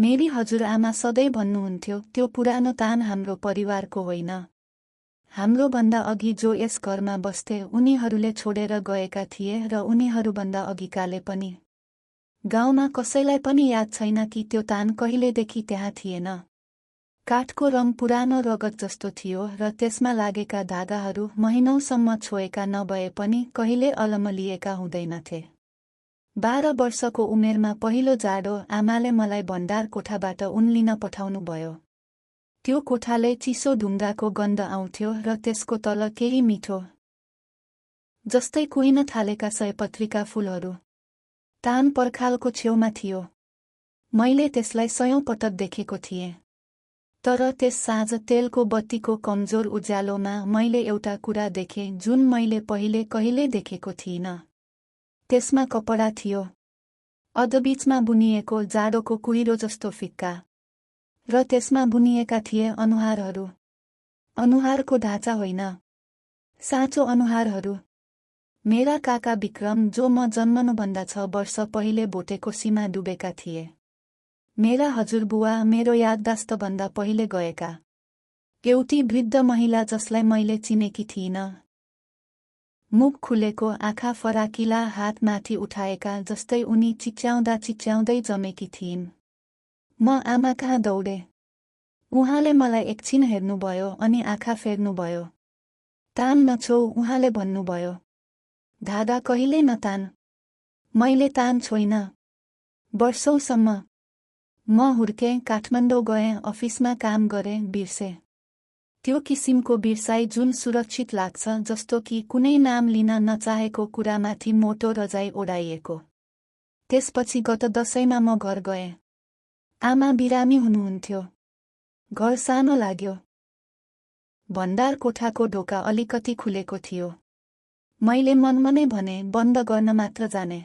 मेरी हजुरआमा सधैँ भन्नुहुन्थ्यो, त्यो पुरानो तान हाम्रो परिवारको होइन। हाम्रो भन्दा अघि जो यस घरमा बस्थे उनीहरूले छोडेर गएका थिए र उनीहरूभन्दा अघिकाले पनि। गाउँमा कसैलाई पनि याद छैन कि त्यो तान कहिलेदेखि त्यहाँ थिएन। काठको रङ पुरानो रगत जस्तो थियो र त्यसमा लागेका धागाहरू महिनौसम्म छोएका नभए पनि कहिले अलमलिएका हुँदैनथे। 12 वर्षको उमेरमा पहिलो जाडो आमाले मलाई भण्डार कोठाबाट उन लिन पठाउनुभयो। त्यो कोठाले चिसो ढुङ्गाको गन्ध आउँथ्यो र त्यसको तल केही मिठो जस्तै कुहिन थालेका सयपत्रीका फूलहरू। तान पर्खालको छेउमा थियो। मैले त्यसलाई 100औं पटक देखेको थिएँ। तर त्यस साँझ तेलको बत्तीको कमजोर उज्यालोमा मैले एउटा कुरा देखेँ जुन मैले पहिले कहिले देखेको थिइनँ। त्यसमा कपडा थियो। अधबीचमा बुनिएको जाडोको कुहिरो जस्तो फिक्का। र त्यसमा बुनिएका थिए अनुहारहरू। अनुहारको ढाँचा होइन, साँचो अनुहारहरू। मेरा काका विक्रम जो म जन्मनुभन्दा 6 वर्ष पहिले भोटेकोसीमा डुबेका थिए। मेरा हजुरबुवा मेरो याददास्तभन्दा पहिले गएका। एउटी वृद्ध महिला जसलाई मैले चिनेकी थिइनँ। मुख खुलेको, आँखा फराकिला, हात माथि उठाएका जस्तै उनी चिच्याउँदै जमेकी थिइन्। म आमा कहाँ दौडे। उहाँले मलाई एकछिन हेर्नुभयो अनि आँखा फेर्नुभयो। तान नछो, उहाँले भन्नुभयो। धागा कहिल्यै नतान। मैले तान छोइनँ। वर्षौसम्म। म हुर्केँ, काठमाडौँ गएँ, अफिसमा काम गरेँ, बिर्सेँ। त्यो किसिमको बिर्साइ जुन सुरक्षित लाग्छ, जस्तो कि कुनै नाम लिन नचाहेको कुरामाथि मोटो रजाई ओढाइएको। त्यसपछि गत दशैँमा म घर गएँ। आमा बिरामी हुनुहुन्थ्यो। घर सानो लाग्यो। भण्डार कोठाको ढोका अलिकति खुलेको थियो। मैले मनमनै भने, बन्द गर्न मात्र जाने।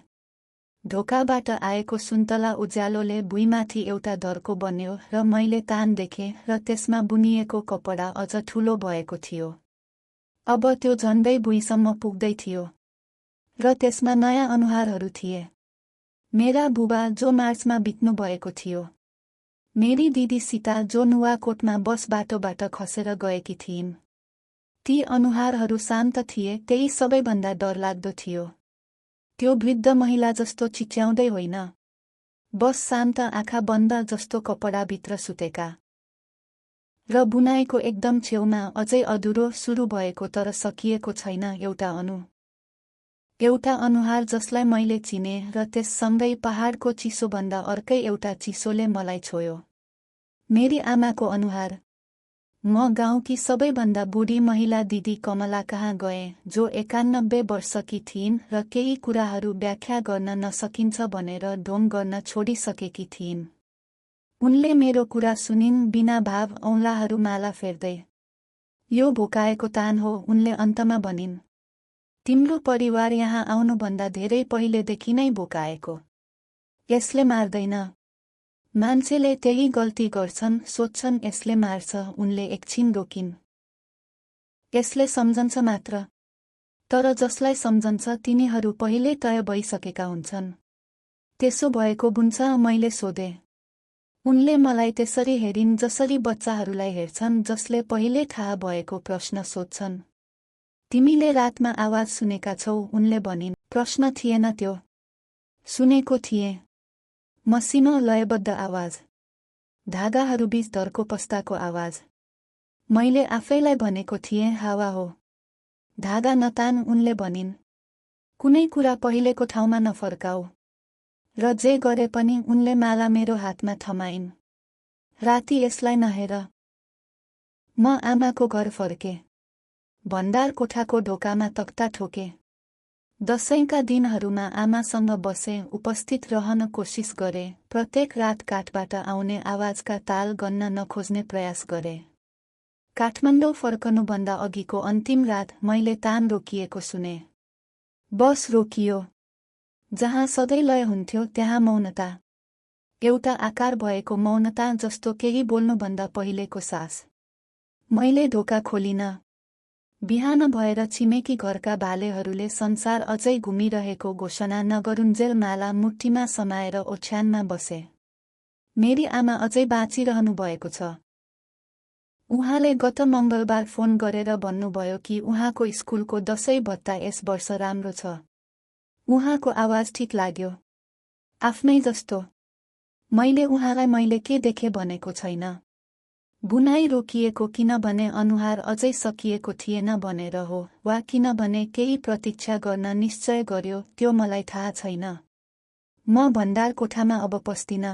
ढोकाबाट आएको सुन्तला उज्यालोले भुइँमाथि एउटा धर्को बन्यो र मैले तान देखेँ र त्यसमा बुनिएको कपडा अझ ठूलो भएको थियो। अब त्यो झन्डै भुइँसम्म पुग्दै थियो। र त्यसमा नयाँ अनुहारहरू थिए। मेरा बुबा जो मार्चमा बित्नु भएको थियो। मेरी दिदी सीता जो नुवाकोटमा बस बाटोबाट खसेर गएकी थिइन्। ती अनुहारहरू शान्त थिए, त्यही सबैभन्दा डरलाग्दो थियो। त्यो वृद्ध महिला जस्तो चिच्याउँदै होइन। बस शान्त, आँखा बन्द, जस्तो कपडाभित्र सुतेका। र बुनाइको एकदम छेउमा अझै अधुरो सुरु भएको तर सकिएको छैन एउटा अनुहार जसलाई मैले चिने र त्यससँगै पहाडको चिसोभन्दा अर्कै एउटा चिसोले मलाई छोयो। मेरी आमाको अनुहार। म गाउँकी सबैभन्दा बुढी महिला दिदी कमला कहाँ गएँ, जो 91 वर्षकी थिइन् र केही कुराहरू व्याख्या गर्न नसकिन्छ भनेर ढोङ गर्न छोडिसकेकी थिइन्। उनले मेरो कुरा सुनिन्, बिना भाव, औँलाहरू माला फेर्दै। यो भोकाएको तान हो, उनले अन्तमा भनिन्। तिम्रो परिवार यहाँ आउनुभन्दा धेरै पहिलेदेखि नै भोकाएको। यसले मार्दैन। मान्छेले त्यही गल्ती गर्छन्, सोच्छन् यसले मार्छ, उनले एकछिन रोकिन्। यसले सम्झन्छ मात्र। तर जसलाई सम्झन्छ तिनीहरू पहिले तय भइसकेका हुन्छन्। त्यसो भएको बुन्छ, मैले सोधेँ। उनले मलाई त्यसरी हेरिन् जसरी बच्चाहरूलाई हेर्छन् जसले पहिले थाहा भएको प्रश्न सोध्छन्। तिमीले रातमा आवाज सुनेका छौ, उनले भनिन्। प्रश्न थिएन त्यो। सुनेको थिएँ। मसिनो लयबद्ध आवाज। धागाहरूबीच धर्को पस्ताको आवाज। मैले आफैलाई भनेको थिएँ, हावा हो। धागा नतान, उनले भनिन्। कुनै कुरा पहिलेको ठाउँमा नफर्काऊ। र जे गरे पनि उनले माला मेरो हातमा थमाइन्। राति यसलाई नहेर। म आमाको घर फर्केँ। भण्डार कोठाको ढोकामा तख्ता ठोके। दशैँका दिनहरूमा आमासँग बसेँ, उपस्थित रहन कोसिस गरेँ, प्रत्येक रात काठबाट आउने आवाजका ताल गन्न नखोज्ने प्रयास गरेँ। काठमाडौँ फर्कनुभन्दा अघिको अन्तिम रात मैले तान रोकिएको सुने। बस रोकियो। जहाँ सधैँ लय हुन्थ्यो त्यहाँ मौनता। एउटा आकार भएको मौनता जस्तो केही बोल्नुभन्दा पहिलेको सास। मैले ढोका खोलिन। बिहान भएर छिमेकी घरका भालेहरूले संसार अझै घुमिरहेको घोषणा नगरुन्जेल माला मुठीमा समाएर ओछ्यानमा बसे। मेरी आमा अझै बाँचिरहनु भएको छ। उहाँले गत मङ्गलबार फोन गरेर भन्नुभयो कि उहाँको स्कुलको दशैं भत्ता यस वर्ष राम्रो छ। उहाँको आवाज ठिक लाग्यो। आफ्नै जस्तो। मैले उहाँलाई मैले के देखेँ भनेको छैन। बुनाइ रोकिएको किनभने अनुहार अझै सकिएको थिएन भनेर हो वा किनभने केही प्रतीक्षा गर्न निश्चय गर्यो त्यो मलाई थाहा छैन। म भण्डार कोठामा अब पस्दिन।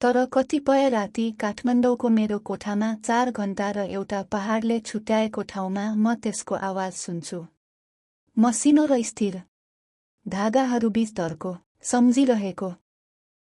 तर कतिपय राति काठमाडौँको मेरो कोठामा 4 घण्टा र एउटा पहाडले छुट्याएको ठाउँमा म त्यसको आवाज सुन्छु। मसिनो र स्थिर। धागाहरूबीच धर्को, सम्झिरहेको।